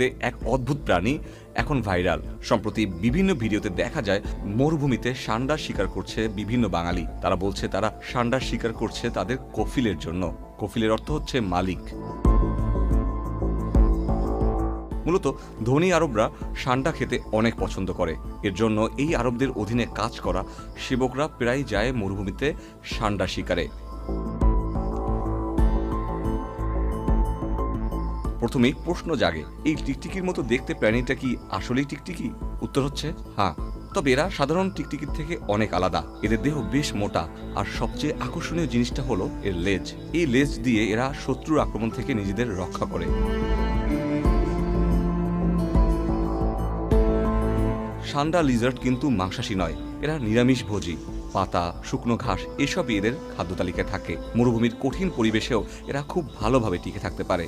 দেখতে এক অদ্ভুত প্রাণী এখন ভাইরাল। সম্প্রতি বিভিন্ন ভিডিওতে দেখা যায় মরুভূমিতে ষান্ডার শিকার করছে বিভিন্ন বাঙালি। তারা বলছে তারা ষান্ডার শিকার করছে তাদের কফিলের জন্য। কফিলের অর্থ হচ্ছে মালিক। মূলত ধনী আরবরা ষান্ডা খেতে অনেক পছন্দ করে। এর জন্য এই আরবদের অধীনে কাজ করা সেবকরা প্রায় যায় মরুভূমিতে ষান্ডা শিকারে। প্রথমেই প্রশ্ন জাগে, এই টিকটিকির মতো দেখতে প্রাণীটা কি আসলেই টিকটিকি? উত্তর হচ্ছে হ্যাঁ, তবে এরা সাধারণ টিকটিকির থেকে অনেক আলাদা। এদের দেহ বেশ মোটা, আর সবচেয়ে আকর্ষণীয় জিনিসটা হলো এর লেজ। এই লেজ দিয়ে এরা শত্রুর আক্রমণ থেকে নিজেদের রক্ষা করে। ষান্ডা লিজার্ড কিন্তু মাংসাশী নয়, এরা নিরামিষভোজী। পাতা, শুকনো ঘাস এসবই এদের খাদ্য তালিকায় থাকে। মরুভূমির কঠিন পরিবেশেও এরা খুব ভালোভাবে টিকে থাকতে পারে।